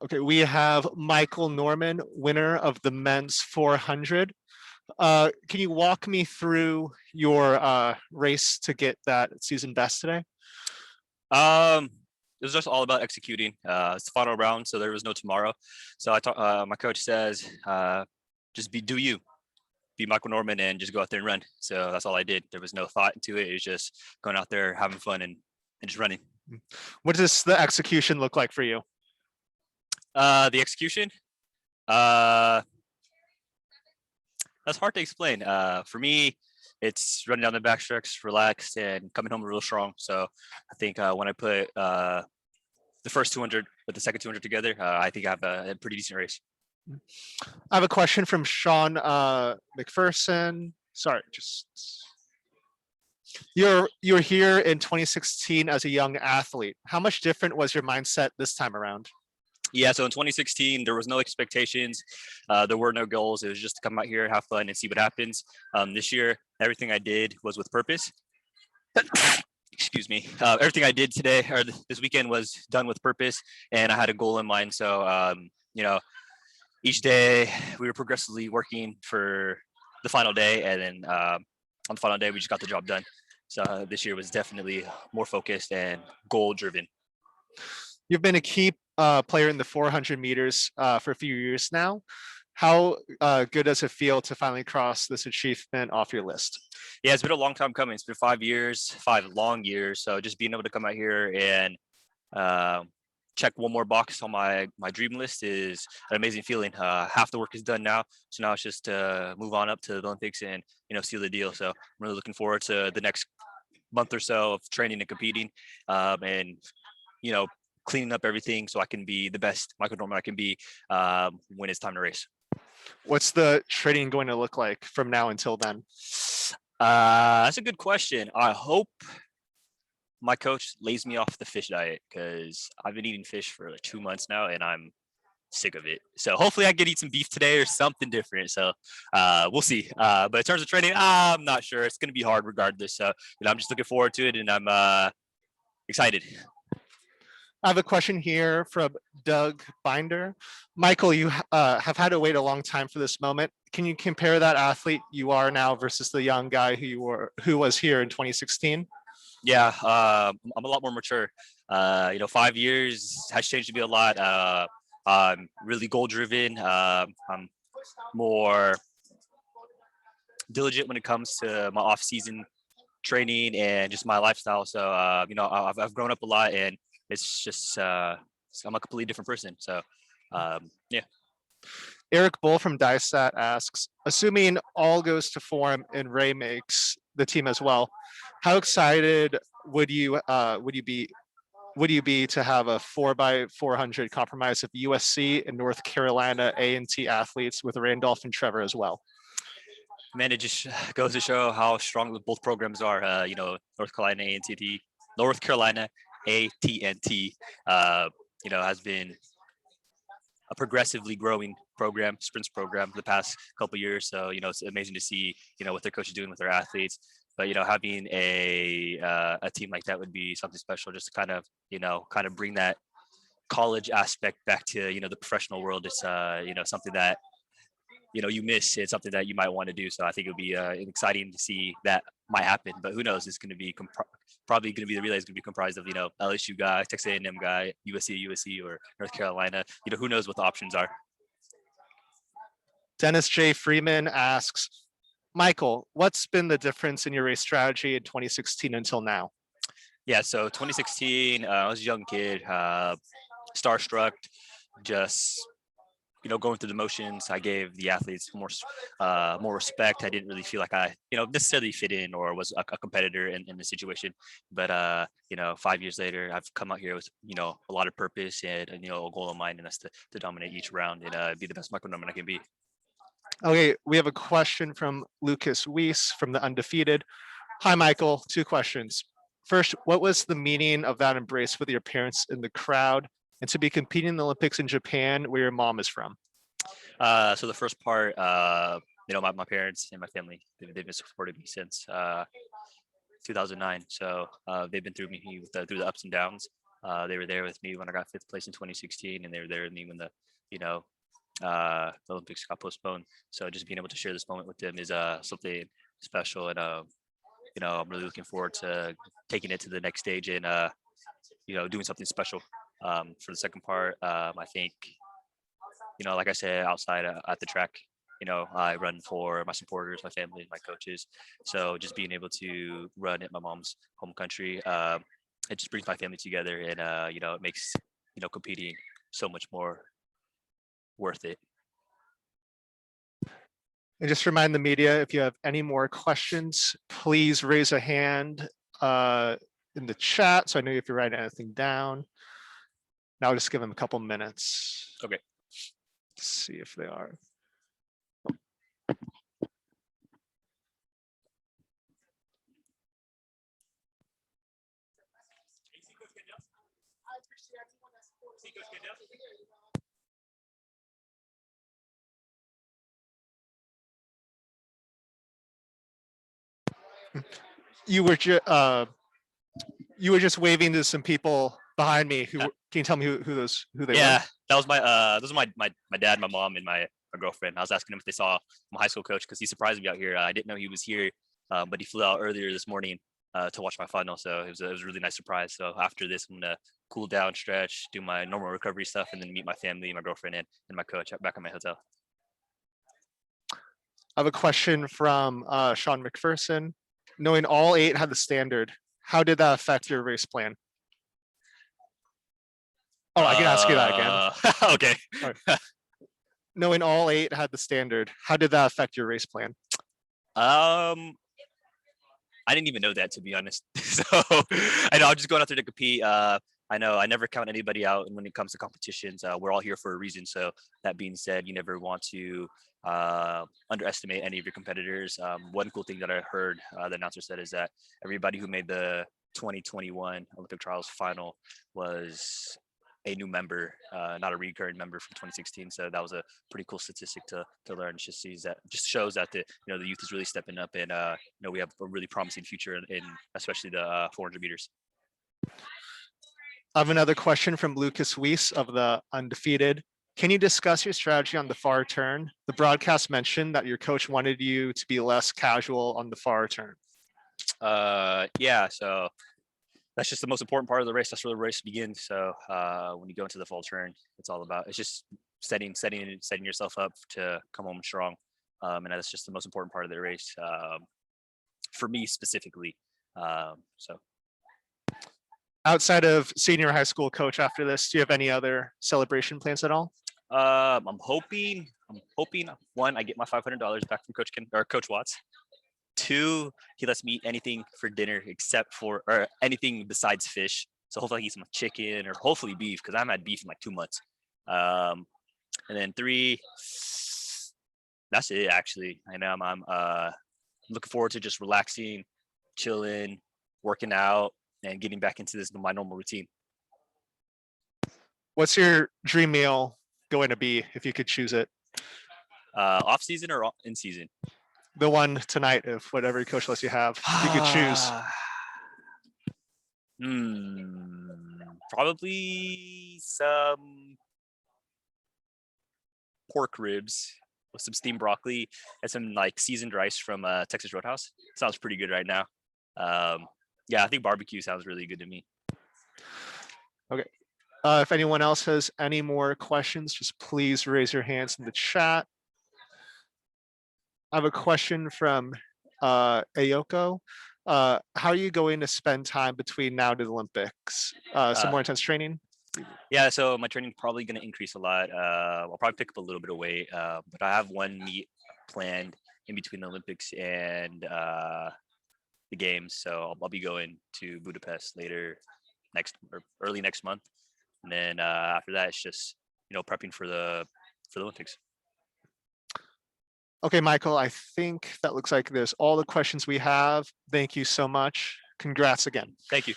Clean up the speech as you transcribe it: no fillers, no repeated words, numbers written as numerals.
Okay, we have Michael Norman, winner of the men's 400. Can you walk me through your race to get that season best today? Um, it was just all about executing. It's the final round, so there was no tomorrow. So my coach says, just do you, be Michael Norman, and just go out there and run. So that's all I did. There was no thought into it. It was just going out there, having fun, and just running. What does the execution look like for you? The execution, uh, that's hard to explain. For me, it's running down the backstretch, relaxed, and coming home real strong. So I think when I put the first 200 with the second 200 together, I think I have a pretty decent race. I have a question from Sean McPherson. Sorry, just you're here in 2016 as a young athlete. How much different was your mindset this time around? Yeah, so in 2016, there was no expectations. There were no goals. It was just to come out here, have fun, and see what happens. This year, everything I did was with purpose. Excuse me. Everything I did today or this weekend was done with purpose, and I had a goal in mind. So, each day we were progressively working for the final day, and then on the final day, we just got the job done. So this year was definitely more focused and goal driven. You've been a key player in the 400 meters for a few years now. How good does it feel to finally cross this achievement off your list? Yeah, it's been a long time coming. It's been 5 years, 5 long years. So just being able to come out here and check one more box on my dream list is an amazing feeling. Half the work is done now, so now it's just move on up to the Olympics and seal the deal. So I'm really looking forward to the next month or so of training and competing, and cleaning up everything so I can be the best Michael Norman I can be when it's time to race. What's the training going to look like from now until then? That's a good question. I hope my coach lays me off the fish diet because I've been eating fish for like 2 months now and I'm sick of it. So hopefully I can eat some beef today or something different. So we'll see. But in terms of training, I'm not sure. It's going to be hard regardless. So I'm just looking forward to it and I'm excited. I have a question here from Doug Binder. Michael, you have had to wait a long time for this moment. Can you compare that athlete you are now versus the young guy who was here in 2016? Yeah, I'm a lot more mature. 5 years has changed me a lot. I'm really goal driven. I'm more diligent when it comes to my off season training and just my lifestyle. So I've grown up a lot, and it's just I'm a completely different person. So yeah. Eric Bull from Dysat asks, assuming all goes to form and Ray makes the team as well, how excited would you be to have a 4x400 compromise of USC and North Carolina A&T athletes with Randolph and Trevor as well? Man, it just goes to show how strong both programs are. North Carolina A&T, North Carolina AT&T, has been a progressively growing program, sprints program for the past couple of years. So, it's amazing to see, what their coach is doing with their athletes. But, having a team like that would be something special just to kind of bring that college aspect back to, the professional world. It's, something that, you miss. It's something that you might want to do. So I think it'll be exciting to see that might happen. But who knows? It's going to be probably going to be the relay is going to be comprised of LSU guy, Texas A&M guy, USC, or North Carolina. Who knows what the options are. Dennis J. Freeman asks, Michael, what's been the difference in your race strategy in 2016 until now? Yeah, so 2016, I was a young kid, starstruck, just going through the motions. I gave the athletes more respect. I didn't really feel like I necessarily fit in or was a competitor in the situation. But 5 years later, I've come out here with a lot of purpose and a goal in mind, and that's to dominate each round and be the best Michael Norman I can be. Okay, we have a question from Lucas Weiss from the Undefeated. Hi, Michael. 2 questions. First, what was the meaning of that embrace with your parents in the crowd, and to be competing in the Olympics in Japan, where your mom is from? So the first part, my parents and my family, they've been supporting me since 2009. So they've been through me through the ups and downs. They were there with me when I got 5th place in 2016, and they were there with me when the Olympics got postponed. So just being able to share this moment with them is something special, and I'm really looking forward to taking it to the next stage and doing something special. For the second part, I think like I said, outside at the track, I run for my supporters, my family, my coaches. So just being able to run at my mom's home country, it just brings my family together, and it makes competing so much more worth it. And just remind the media, if you have any more questions, please raise a hand in the chat. So I know if you're writing anything down. Now I'll just give them a couple minutes. Okay. See if they are. You were just waving to some people behind me. Can you tell me who they were? Yeah, that was those are my dad, my mom, and my girlfriend. I was asking him if they saw my high school coach because he surprised me out here. I didn't know he was here, but he flew out earlier this morning to watch my final. So it was a really nice surprise. So after this, I'm gonna cool down, stretch, do my normal recovery stuff, and then meet my family, my girlfriend, and my coach back at my hotel. I have a question from Sean McPherson. Knowing all 8 had the standard, how did that affect your race plan? Oh, I can ask you that again. Okay. Right. Knowing all 8 had the standard, how did that affect your race plan? I didn't even know that, to be honest. So I know I'm just going out there to compete. I know I never count anybody out when it comes to competitions. We're all here for a reason. So that being said, you never want to underestimate any of your competitors. One cool thing that I heard the announcer said is that everybody who made the 2021 Olympic trials final was a new member, not a recurring member from 2016. So that was a pretty cool statistic to learn. It just shows that the youth is really stepping up, and we have a really promising future in especially the 400 meters. I have another question from Lucas Weiss of the Undefeated. Can you discuss your strategy on the far turn? The broadcast mentioned that your coach wanted you to be less casual on the far turn. Yeah, so that's just the most important part of the race. That's where the race begins. So when you go into the full turn, it's just setting yourself up to come home strong, and that's just the most important part of the race for me specifically. So outside of senior high school coach after this, do you have any other celebration plans at all? I'm hoping one, I get my $500 back from Coach Watts. 2, he lets me eat anything for dinner or anything besides fish. So hopefully I can eat some chicken or hopefully beef, because I haven't had beef in like 2 months. And then 3, that's it actually. I know I'm looking forward to just relaxing, chilling, working out, and getting back into my normal routine. What's your dream meal going to be if you could choose it? Off season or in season? The one tonight, if whatever coach lets you have, you could choose. Probably some pork ribs with some steamed broccoli and some like seasoned rice from Texas Roadhouse. Sounds pretty good right now. Yeah, I think barbecue sounds really good to me. Okay. If anyone else has any more questions, just please raise your hands in the chat. I have a question from Ayoko. How are you going to spend time between now to the Olympics? Some more intense training? Yeah, so my training probably going to increase a lot. I'll probably pick up a little bit of weight, but I have one meet planned in between the Olympics and the games. So I'll be going to Budapest early next month, and then after that, it's just prepping for the Olympics. Okay, Michael, I think that looks like there's all the questions we have. Thank you so much. Congrats again. Thank you.